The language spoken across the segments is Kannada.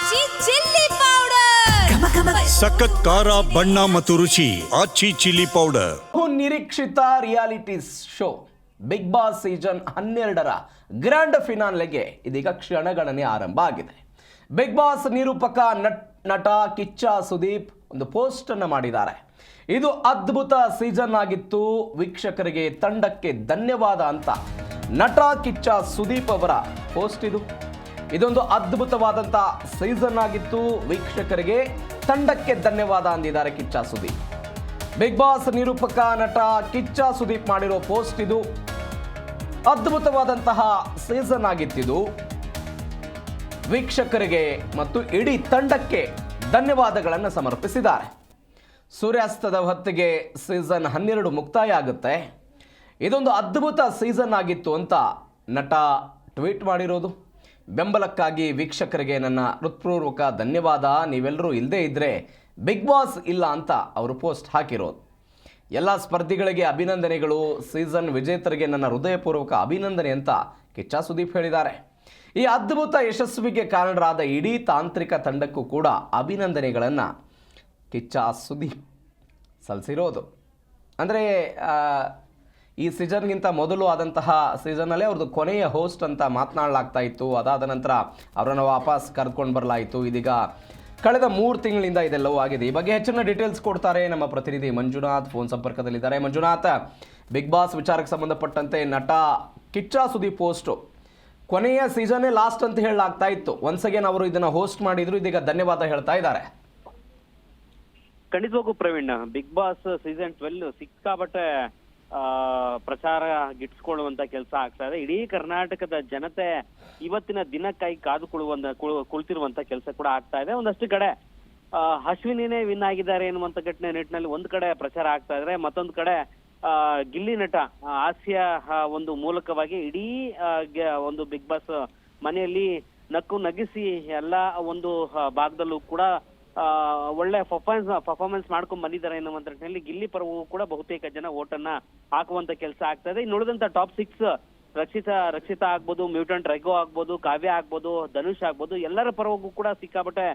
ಆಚಿ ಚಿಲ್ಲಿ ಪೌಡರ್ ಸಖತ್ ಖಾರ ಬಣ್ಣ ಮತ್ತು ರುಚಿ ಆಚಿ ಚಿಲ್ಲಿ ಪೌಡರ್. ನಿರೀಕ್ಷಿತ reality show big boss season 12ರ ಗ್ರ್ಯಾಂಡ್ ಫಿನಾಲೆಗೆ ಇದೀಗ ಕ್ಷಣಗಣನೆ ಆರಂಭ ಆಗಿದೆ. ಬಿಗ್ ಬಾಸ್ ನಿರೂಪಕ ನಟ ಕಿಚ್ಚ ಸುದೀಪ್ ಒಂದು ಪೋಸ್ಟ್ ಅನ್ನು ಮಾಡಿದ್ದಾರೆ. ಇದು ಅದ್ಭುತ ಸೀಸನ್ ಆಗಿತ್ತು, ವೀಕ್ಷಕರಿಗೆ ತಂಡಕ್ಕೆ ಧನ್ಯವಾದ ಅಂತ ನಟ ಕಿಚ್ಚ ಸುದೀಪ್ ಅವರ ಪೋಸ್ಟ್ ಇದೊಂದು ಅದ್ಭುತವಾದಂಥ ಸೀಸನ್ ಆಗಿತ್ತು, ವೀಕ್ಷಕರಿಗೆ ತಂಡಕ್ಕೆ ಧನ್ಯವಾದ ಅಂದಿದ್ದಾರೆ ಕಿಚ್ಚ ಸುದೀಪ್. ಬಿಗ್ ಬಾಸ್ ನಿರೂಪಕ ನಟ ಕಿಚ್ಚ ಸುದೀಪ್ ಮಾಡಿರೋ ಪೋಸ್ಟ್ ಇದು. ಅದ್ಭುತವಾದಂತಹ ಸೀಸನ್ ಆಗಿತ್ತಿದು, ವೀಕ್ಷಕರಿಗೆ ಮತ್ತು ಇಡೀ ತಂಡಕ್ಕೆ ಧನ್ಯವಾದಗಳನ್ನು ಸಮರ್ಪಿಸಿದ್ದಾರೆ. ಸೂರ್ಯಾಸ್ತದ ಹೊತ್ತಿಗೆ ಸೀಸನ್ 12 ಮುಕ್ತಾಯ ಆಗುತ್ತೆ. ಇದೊಂದು ಅದ್ಭುತ ಸೀಸನ್ ಆಗಿತ್ತು ಅಂತ ನಟ ಟ್ವೀಟ್ ಮಾಡಿರೋದು. ಬೆಂಬಲಕ್ಕಾಗಿ ವೀಕ್ಷಕರಿಗೆ ನನ್ನ ಹೃತ್ಪೂರ್ವಕ ಧನ್ಯವಾದ, ನೀವೆಲ್ಲರೂ ಇಲ್ಲದೇ ಇದ್ದರೆ ಬಿಗ್ ಬಾಸ್ ಇಲ್ಲ ಅಂತ ಅವರು ಪೋಸ್ಟ್ ಹಾಕಿರೋದು. ಎಲ್ಲ ಸ್ಪರ್ಧಿಗಳಿಗೆ ಅಭಿನಂದನೆಗಳು, ಸೀಸನ್ ವಿಜೇತರಿಗೆ ನನ್ನ ಹೃದಯಪೂರ್ವಕ ಅಭಿನಂದನೆ ಅಂತ ಕಿಚ್ಚ ಸುದೀಪ್ ಹೇಳಿದ್ದಾರೆ. ಈ ಅದ್ಭುತ ಯಶಸ್ವಿಗೆ ಕಾರಣರಾದ ಇಡೀ ತಾಂತ್ರಿಕ ತಂಡಕ್ಕೂ ಕೂಡ ಅಭಿನಂದನೆಗಳನ್ನು ಕಿಚ್ಚ ಸುದೀಪ್ ಸಲ್ಲಿಸಿರೋದು. ಅಂದರೆ ಈ ಸೀಸನ್ಗಿಂತ ಮೊದಲು ಆದಂತಹ ಸೀಸನ್ನಲ್ಲೇ ಅವ್ರದ್ದು ಕೊನೆಯ ಹೋಸ್ಟ್ ಅಂತ ಮಾತನಾಡಲಾಗ್ತಾ ಇತ್ತು. ಅದಾದ ನಂತರ ಅವರನ್ನು ವಾಪಸ್ ಕರೆದುಕೊಂಡು ಬರಲಾಯಿತು. ಇದೀಗ ಕಳೆದ 3 ತಿಂಗಳಿಂದ ಇದೆಲ್ಲವೂ ಆಗಿದೆ. ಈ ಬಗ್ಗೆ ಹೆಚ್ಚಿನ ಡೀಟೇಲ್ಸ್ ಕೊಡ್ತಾರೆ ನಮ್ಮ ಪ್ರತಿನಿಧಿ ಮಂಜುನಾಥ್, ಫೋನ್ ಸಂಪರ್ಕದಲ್ಲಿದ್ದಾರೆ. ಮಂಜುನಾಥ್, ಬಿಗ್ ಬಾಸ್ ವಿಚಾರಕ್ಕೆ ಸಂಬಂಧಪಟ್ಟಂತೆ ನಟ ಕಿಚ್ಚ ಸುದೀಪ್ ಪೋಸ್ಟು ಕೊನೆಯ ಸೀಸನ್ನೇ ಲಾಸ್ಟ್ ಅಂತ ಹೇಳಲಾಗ್ತಾ ಇತ್ತು. ಒನ್ಸ್ ಅಗೇನ್ ಅವರು ಇದನ್ನು ಹೋಸ್ಟ್ ಮಾಡಿದ್ರು, ಇದೀಗ ಧನ್ಯವಾದ ಹೇಳ್ತಾ ಇದ್ದಾರೆ. ಖಂಡಿತವಾಗೂ ಪ್ರವೀಣ್, ಬಿಗ್ ಬಾಸ್ ಸೀಸನ್ 12 ಸಿಕ್ಕಾಪಟ್ಟೆ ಪ್ರಚಾರ ಗಿಟ್ಸ್ಕೊಳ್ಳುವಂತ ಕೆಲಸ ಆಗ್ತಾ ಇದೆ. ಇಡೀ ಕರ್ನಾಟಕದ ಜನತೆ ಇವತ್ತಿನ ದಿನಕ್ಕಾಗಿ ಕುಳಿತಿರುವಂತ ಕೆಲಸ ಕೂಡ ಆಗ್ತಾ ಇದೆ. ಒಂದಷ್ಟು ಕಡೆ ಅಶ್ವಿನಿನೇ ವಿನ್ ಆಗಿದ್ದಾರೆ ಎನ್ನುವಂತ ಘಟನೆ ನಿಟ್ಟಿನಲ್ಲಿ ಒಂದ್ ಕಡೆ ಪ್ರಚಾರ ಆಗ್ತಾ ಇದ್ರೆ, ಮತ್ತೊಂದು ಕಡೆ ಗಿಲ್ಲಿ ನಟ ಹಾಸ್ಯ ಒಂದು ಮೂಲಕವಾಗಿ ಇಡೀ ಒಂದು ಬಿಗ್ ಬಾಸ್ ಮನೆಯಲ್ಲಿ ನಕ್ಕು ನಗಿಸಿ ಎಲ್ಲಾ ಒಂದು ಭಾಗದಲ್ಲೂ ಕೂಡ ಒಳ್ಳೆ ಪರ್ಫಾರ್ಮೆನ್ಸ್ ಮಾಡ್ಕೊಂಡ್ ಬಂದಿದ್ದಾರೆ ಎನ್ನುವಂತ ನಿಟ್ಟಿನಲ್ಲಿ ಗಿಲ್ಲಿ ಪರವೂ ಕೂಡ ಬಹುತೇಕ ಜನ ಓಟನ್ನ ಹಾಕುವಂತ ಕೆಲಸ ಆಗ್ತಾ ಇದೆ. ಇನ್ನು ಉಳಿದಂತ ಟಾಪ್ 6 ರಕ್ಷಿತಾ ಆಗ್ಬೋದು, ಮ್ಯೂಟೆಂಟ್ ರಘು ಆಗ್ಬೋದು, ಕಾವ್ಯ ಆಗ್ಬೋದು, ಧನುಷ್ ಆಗ್ಬೋದು, ಎಲ್ಲರ ಪರವಾಗೂ ಕೂಡ ಸಿಕ್ಕಾಪಟ್ಟೆ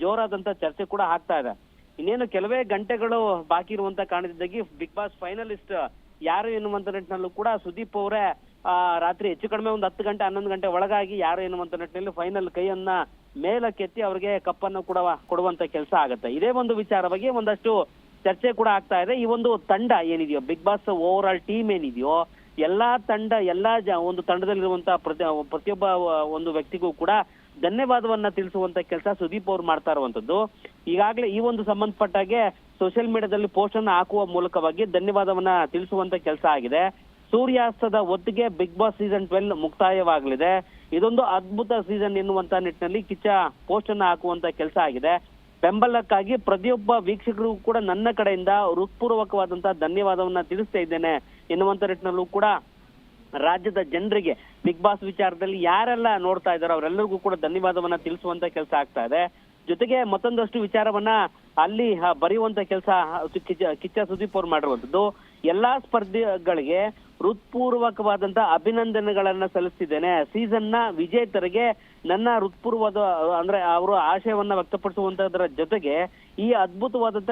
ಜೋರಾದಂತ ಚರ್ಚೆ ಕೂಡ ಆಗ್ತಾ ಇದೆ. ಇನ್ನೇನು ಕೆಲವೇ ಗಂಟೆಗಳು ಬಾಕಿ ಇರುವಂತ ಕಾರಣದಿಂದಾಗಿ ಬಿಗ್ ಬಾಸ್ ಫೈನಲಿಸ್ಟ್ ಯಾರು ಎನ್ನುವಂತ ನಿಟ್ಟಿನಲ್ಲೂ ಕೂಡ ಸುದೀಪ್ ಅವರೇ ರಾತ್ರಿ ಹೆಚ್ಚು ಕಡಿಮೆ ಒಂದು 10 ಗಂಟೆ 11 ಗಂಟೆ ಒಳಗಾಗಿ ಯಾರು ಎನ್ನುವಂತ ನಿಟ್ಟಿನಲ್ಲಿ ಫೈನಲ್ ಕೈಯನ್ನ ಮೇಲಕ್ಕೆತ್ತಿ ಅವರಿಗೆ ಕಪ್ಪನ್ನು ಕೂಡ ಕೊಡುವಂತ ಕೆಲಸ ಆಗುತ್ತೆ. ಇದೇ ಒಂದು ವಿಚಾರವಾಗಿ ಒಂದಷ್ಟು ಚರ್ಚೆ ಕೂಡ ಆಗ್ತಾ ಇದೆ. ಈ ಒಂದು ತಂಡ ಏನಿದೆಯೋ, Bigg Boss overall team ಏನಿದೆಯೋ, ಎಲ್ಲಾ ತಂಡ ಒಂದು ತಂಡದಲ್ಲಿರುವಂತ ಪ್ರತಿಯೊಬ್ಬ ಒಂದು ವ್ಯಕ್ತಿಗೂ ಕೂಡ ಧನ್ಯವಾದವನ್ನ ತಿಳಿಸುವಂತ ಕೆಲಸ ಸುದೀಪ್ ಅವ್ರು ಮಾಡ್ತಾ ಇರುವಂತದ್ದು. ಈಗಾಗಲೇ ಈ ಒಂದು ಸಂಬಂಧಪಟ್ಟಾಗೆ ಸೋಷಿಯಲ್ ಮೀಡಿಯಾದಲ್ಲಿ ಪೋಸ್ಟ್ ಅನ್ನ ಹಾಕುವ ಮೂಲಕವಾಗಿ ಧನ್ಯವಾದವನ್ನ ತಿಳಿಸುವಂತ ಕೆಲಸ ಆಗಿದೆ. ಸೂರ್ಯಾಸ್ತದ ಹೊತ್ತಿಗೆ ಬಿಗ್ ಬಾಸ್ ಸೀಸನ್ 12 ಮುಕ್ತಾಯವಾಗಲಿದೆ. ಇದೊಂದು ಅದ್ಭುತ ಸೀಸನ್ ಎನ್ನುವಂತ ನಿಟ್ಟಿನಲ್ಲಿ ಕಿಚ್ಚ ಪೋಸ್ಟ್ ಅನ್ನ ಹಾಕುವಂತ ಕೆಲಸ ಆಗಿದೆ. ಬೆಂಬಲಕ್ಕಾಗಿ ಪ್ರತಿಯೊಬ್ಬ ವೀಕ್ಷಕರಿಗೂ ಕೂಡ ನನ್ನ ಕಡೆಯಿಂದ ಹೃತ್ಪೂರ್ವಕವಾದಂತಹ ಧನ್ಯವಾದವನ್ನ ತಿಳಿಸ್ತಾ ಇದ್ದೇನೆ ಎನ್ನುವಂತ ನಿಟ್ಟಿನಲ್ಲೂ ಕೂಡ ರಾಜ್ಯದ ಜನರಿಗೆ ಬಿಗ್ ಬಾಸ್ ವಿಚಾರದಲ್ಲಿ ಯಾರೆಲ್ಲ ನೋಡ್ತಾ ಇದ್ದಾರೋ ಅವರೆಲ್ಲರಿಗೂ ಕೂಡ ಧನ್ಯವಾದವನ್ನ ತಿಳಿಸುವಂತ ಕೆಲಸ ಆಗ್ತಾ ಇದೆ. ಜೊತೆಗೆ ಮತ್ತೊಂದಷ್ಟು ವಿಚಾರವನ್ನ ಅಲ್ಲಿ ಬರೆಯುವಂತ ಕೆಲಸ ಕಿಚ್ಚ ಸುದೀಪ್ ಅವ್ರು ಮಾಡಿರುವಂತದ್ದು. ಎಲ್ಲಾ ಸ್ಪರ್ಧಿಗಳಿಗೆ ಹೃತ್ಪೂರ್ವಕವಾದಂತ ಅಭಿನಂದನೆಗಳನ್ನ ಸಲ್ಲಿಸ್ತಿದ್ದೇನೆ. ಸೀಸನ್ ನ ವಿಜೇತರಿಗೆ ನನ್ನ ಹೃತ್ಪೂರ್ವದ ಅಂದ್ರೆ ಅವರು ಆಶಯವನ್ನ ವ್ಯಕ್ತಪಡಿಸುವಂತದ್ರ ಜೊತೆಗೆ ಈ ಅದ್ಭುತವಾದಂತ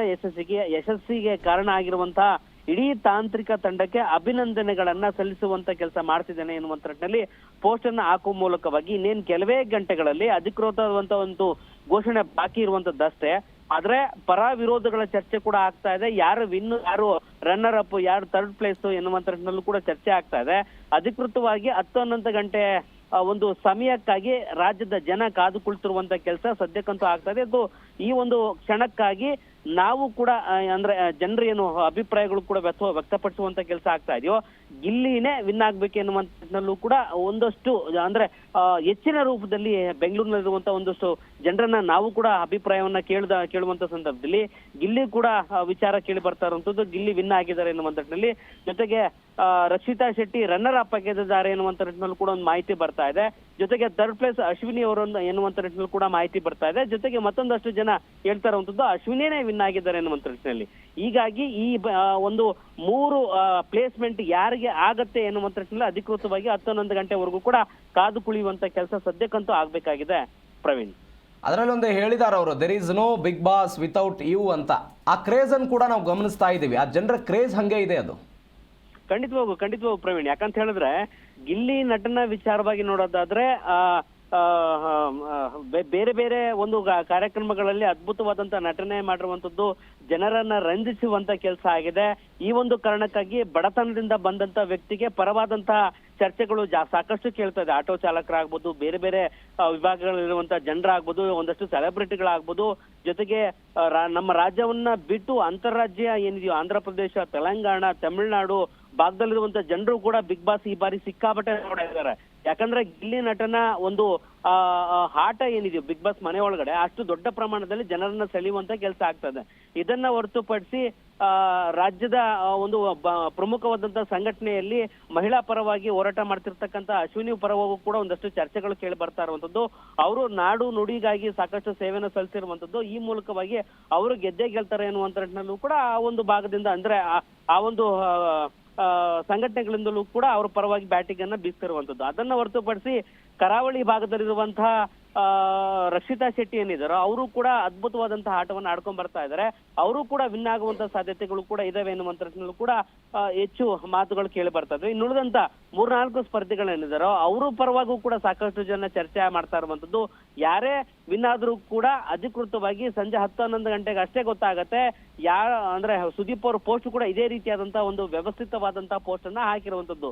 ಯಶಸ್ಸಿಗೆ ಕಾರಣ ಆಗಿರುವಂತಹ ಇಡೀ ತಾಂತ್ರಿಕ ತಂಡಕ್ಕೆ ಅಭಿನಂದನೆಗಳನ್ನ ಸಲ್ಲಿಸುವಂತ ಕೆಲಸ ಮಾಡ್ತಿದ್ದೇನೆ ಎನ್ನುವಂತ ನಿಟ್ಟಿನಲ್ಲಿ ಪೋಸ್ಟ್ ಅನ್ನ ಹಾಕುವ ಮೂಲಕವಾಗಿ ಇನ್ನೇನು ಕೆಲವೇ ಗಂಟೆಗಳಲ್ಲಿ ಅಧಿಕೃತವಾದಂತ ಒಂದು ಘೋಷಣೆ ಬಾಕಿ ಇರುವಂತದ್ದಷ್ಟೇ. ಆದ್ರೆ ಪರ ವಿರೋಧಗಳ ಚರ್ಚೆ ಕೂಡ ಆಗ್ತಾ ಇದೆ. ಯಾರು ವಿನ್, ಯಾರು ರನ್ನರ್ ಅಪ್, ಯಾರು ಥರ್ಡ್ ಪ್ಲೇಸ್ ಎನ್ನುವಂತ ನಿಟ್ಟಿನಲ್ಲೂ ಕೂಡ ಚರ್ಚೆ ಆಗ್ತಾ ಇದೆ. ಅಧಿಕೃತವಾಗಿ 10-11 ಗಂಟೆ ಒಂದು ಸಮಯಕ್ಕಾಗಿ ರಾಜ್ಯದ ಜನ ಕಾದು ಕುಳಿತಿರುವಂತ ಕೆಲಸ ಸದ್ಯಕ್ಕಂತೂ ಆಗ್ತಾ ಇದೆ. ಅದು ಈ ಒಂದು ಕ್ಷಣಕ್ಕಾಗಿ ನಾವು ಕೂಡ ಅಂದ್ರೆ ಜನರು ಏನು ಅಭಿಪ್ರಾಯಗಳು ಕೂಡ ವ್ಯಕ್ತಪಡಿಸುವಂತ ಕೆಲಸ ಆಗ್ತಾ ಇದೆಯೋ, ಗಿಲ್ಲಿನೇ ವಿನ್ ಆಗ್ಬೇಕು ಎನ್ನುವಂತಲ್ಲೂ ಕೂಡ ಒಂದಷ್ಟು ಅಂದ್ರೆ ಹೆಚ್ಚಿನ ರೂಪದಲ್ಲಿ ಬೆಂಗಳೂರಿನಲ್ಲಿರುವಂತ ಒಂದಷ್ಟು ಜನರನ್ನ ನಾವು ಕೂಡ ಅಭಿಪ್ರಾಯವನ್ನ ಕೇಳುವಂತ ಸಂದರ್ಭದಲ್ಲಿ ಗಿಲ್ಲಿ ಕೂಡ ವಿಚಾರ ಕೇಳಿ ಬರ್ತಾ ಇರುವಂತದ್ದು, ಗಿಲ್ಲಿ ವಿನ್ ಆಗಿದ್ದಾರೆ ಎನ್ನುವಂತ ನಿಟ್ಟಿನಲ್ಲಿ. ಜೊತೆಗೆ ರಕ್ಷಿತಾ ಶೆಟ್ಟಿ ರನ್ನರ್ ಅಪ್ ಆಗಿದ್ದಾರೆ ಎನ್ನುವಂತ ನಿಟ್ಟಿನಲ್ಲಿ ಕೂಡ ಒಂದು ಮಾಹಿತಿ ಬರ್ತಾ ಇದೆ. ಜೊತೆಗೆ ಥರ್ಡ್ ಪ್ಲೇಸ್ ಅಶ್ವಿನಿ ಅವರನ್ನು ಎನ್ನುವಂತ ನಿಟ್ಟಿನಲ್ಲಿ ಕೂಡ ಮಾಹಿತಿ ಬರ್ತಾ ಇದೆ. ಜೊತೆಗೆ ಮತ್ತೊಂದಷ್ಟು ಜನ ಹೇಳ್ತಾ ಇರುವಂತದ್ದು ಅಶ್ವಿನಿನೇ ವಿನ್ ಆಗಿದ್ದಾರೆ ಎನ್ನುವಂತ ನಿಟ್ಟಿನಲ್ಲಿ. ಹೀಗಾಗಿ ಈ ಒಂದು 3 ಪ್ಲೇಸ್ಮೆಂಟ್ ಯಾರಿಗೆ ಆಗತ್ತೆ ಎನ್ನುವಂತ ನಿಟ್ಟಿನಲ್ಲಿ ಅಧಿಕೃತವಾಗಿ 10-11 ಗಂಟೆವರೆಗೂ ಕೂಡ ಕಾದು ಕುಳಿಯುವಂತ ಕೆಲಸ ಸದ್ಯಕ್ಕಂತೂ ಆಗ್ಬೇಕಾಗಿದೆ ಪ್ರವೀಣ್. ಅದರಲ್ಲೊಂದು ಹೇಳಿದ್ದಾರೆ ಅವರು, there is no Bigg Boss without you ಅಂತ. ಆ ಕ್ರೇಜನ್ನು ಕೂಡ ನಾವು ಗಮನಿಸ್ತಾ ಇದ್ದೀವಿ. ಆ ಜನರ ಕ್ರೇಜ್ ಹಂಗೆ ಇದೆ ಅದು. ಖಂಡಿತವಾಗೂ ಪ್ರವೀಣ್. ಯಾಕಂತ ಹೇಳಿದ್ರೆ ಗಿಲ್ಲಿ ನಟನ ವಿಚಾರವಾಗಿ ನೋಡೋದಾದ್ರೆ ಬೇರೆ ಬೇರೆ ಒಂದು ಕಾರ್ಯಕ್ರಮಗಳಲ್ಲಿ ಅದ್ಭುತವಾದಂತ ನಟನೆ ಮಾಡಿರುವಂತದ್ದು ಜನರನ್ನ ರಂಜಿಸುವಂತ ಕೆಲಸ ಆಗಿದೆ. ಈ ಒಂದು ಕಾರಣಕ್ಕಾಗಿ ಬಡತನದಿಂದ ಬಂದಂತ ವ್ಯಕ್ತಿಗೆ ಪರವಾದಂತಹ ಚರ್ಚೆಗಳು ಸಾಕಷ್ಟು ಕೇಳ್ತಾ ಇದೆ. ಆಟೋ ಚಾಲಕರಾಗ್ಬೋದು, ಬೇರೆ ಬೇರೆ ವಿಭಾಗಗಳಲ್ಲಿರುವಂತಹ ಜನರಾಗ್ಬೋದು, ಒಂದಷ್ಟು ಸೆಲೆಬ್ರಿಟಿಗಳಾಗ್ಬೋದು, ಜೊತೆಗೆ ನಮ್ಮ ರಾಜ್ಯವನ್ನ ಬಿಟ್ಟು ಅಂತಾರಾಜ್ಯ ಏನಿದೆಯೋ ಆಂಧ್ರ ಪ್ರದೇಶ, ತೆಲಂಗಾಣ, ತಮಿಳುನಾಡು ಭಾಗದಲ್ಲಿರುವಂತ ಜನರು ಕೂಡ ಬಿಗ್ ಬಾಸ್ ಈ ಬಾರಿ ಸಿಕ್ಕಾಪಟ್ಟೆ ನೋಡಿದ್ದಾರೆ. ಯಾಕಂದ್ರೆ ಗಿಲ್ಲಿ ನಟನ ಒಂದು ಆಟ ಏನಿದೆಯೋ ಬಿಗ್ ಬಾಸ್ ಮನೆ ಒಳಗಡೆ ಅಷ್ಟು ದೊಡ್ಡ ಪ್ರಮಾಣದಲ್ಲಿ ಜನರನ್ನ ಸೆಳೆಯುವಂತ ಕೆಲಸ ಆಗ್ತದೆ. ಇದನ್ನ ಹೊರತುಪಡಿಸಿ ರಾಜ್ಯದ ಒಂದು ಪ್ರಮುಖವಾದಂತಹ ಸಂಘಟನೆಯಲ್ಲಿ ಮಹಿಳಾ ಪರವಾಗಿ ಹೋರಾಟ ಮಾಡ್ತಿರ್ತಕ್ಕಂಥ ಅಶ್ವಿನಿ ಪರವಾಗೂ ಕೂಡ ಒಂದಷ್ಟು ಚರ್ಚೆಗಳು ಕೇಳಿ ಬರ್ತಾ ಇರುವಂತದ್ದು. ಅವರು ನಾಡು ನುಡಿಗಾಗಿ ಸಾಕಷ್ಟು ಸೇವೆಯನ್ನು ಸಲ್ಲಿಸಿರುವಂತದ್ದು. ಈ ಮೂಲಕವಾಗಿ ಅವರು ಗೆದ್ದೇ ಗೆಲ್ತಾರೆ ಅನ್ನುವಂತ ನಿಟ್ಟಿನಲ್ಲೂ ಕೂಡ ಆ ಒಂದು ಭಾಗದಿಂದ ಅಂದ್ರೆ ಆ ಒಂದು ಸಂಘಟನೆಗಳಿಂದಲೂ ಕೂಡ ಅವರ ಪರವಾಗಿ ಬ್ಯಾಟಿಂಗ್ ಅನ್ನ ಬೀಸ್ತಿರುವಂತದ್ದು. ಅದನ್ನ ಹೊರತುಪಡಿಸಿ ಕರಾವಳಿ ಭಾಗದಲ್ಲಿರುವಂತಹ ರಕ್ಷಿತಾ ಶೆಟ್ಟಿ ಏನಿದಾರೋ ಅವರು ಕೂಡ ಅದ್ಭುತವಾದಂತಹ ಆಟವನ್ನು ಆಡ್ಕೊಂಡ್ ಬರ್ತಾ ಇದ್ದಾರೆ. ಅವರು ಕೂಡ ವಿನ್ ಆಗುವಂತಹ ಸಾಧ್ಯತೆಗಳು ಕೂಡ ಇದಾವೆ ಎನ್ನುವಂತ ಕೂಡ ಹೆಚ್ಚು ಮಾತುಗಳು ಕೇಳಿ ಬರ್ತಾ ಇದ್ವಿ. ಇನ್ನು ಉಳಿದಂತ 3-4 ಸ್ಪರ್ಧಿಗಳೇನಿದಾರೋ ಅವರು ಪರವಾಗೂ ಕೂಡ ಸಾಕಷ್ಟು ಜನ ಚರ್ಚೆ ಮಾಡ್ತಾ ಇರುವಂತದ್ದು. ಯಾರೇ ವಿನ್ ಆದ್ರೂ ಕೂಡ ಅಧಿಕೃತವಾಗಿ ಸಂಜೆ 10-11 ಗಂಟೆಗೆ ಅಷ್ಟೇ ಗೊತ್ತಾಗತ್ತೆ. ಅಂದ್ರೆ ಸುದೀಪ್ ಅವ್ರ ಪೋಸ್ಟ್ ಕೂಡ ಇದೇ ರೀತಿಯಾದಂತಹ ಒಂದು ವ್ಯವಸ್ಥಿತವಾದಂತಹ ಪೋಸ್ಟ್ ಅನ್ನ ಹಾಕಿರುವಂತದ್ದು.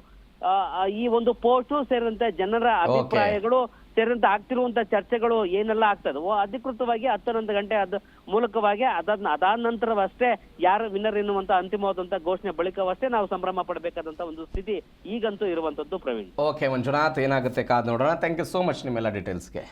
ಈ ಒಂದು ಪೋಸ್ಟ್ ಸೇರಿದಂತೆ ಜನರ ಅಭಿಪ್ರಾಯಗಳು ಸೇರಿದಂತೆ ಆಗ್ತಿರುವಂತ ಚರ್ಚೆಗಳು ಏನೆಲ್ಲ ಆಗ್ತದವೋ ಅಧಿಕೃತವಾಗಿ 10-11 ಗಂಟೆ ಮೂಲಕವಾಗಿ ಅದಾದ ನಂತರವಷ್ಟೇ ಯಾರು ವಿನ್ನರ್ ಎನ್ನುವಂತ ಅಂತಿಮವಾದಂತ ಘೋಷಣೆ ಬಳಿಕವಷ್ಟೇ ನಾವು ಸಂಭ್ರಮ ಪಡಬೇಕಾದಂತ ಒಂದು ಸ್ಥಿತಿ ಈಗಂತೂ ಇರುವಂತದ್ದು ಪ್ರವೀಣ್. ಓಕೆ ಮಂಜುನಾಥ್, ಏನಾಗುತ್ತೆ ಕಾದ್ ನೋಡೋಣ. ಥ್ಯಾಂಕ್ ಯು ಸೋ ಮಚ್ ನಿಮ್ಮೆಲ್ಲ ಡೀಟೇಲ್ಸ್ಗೆ.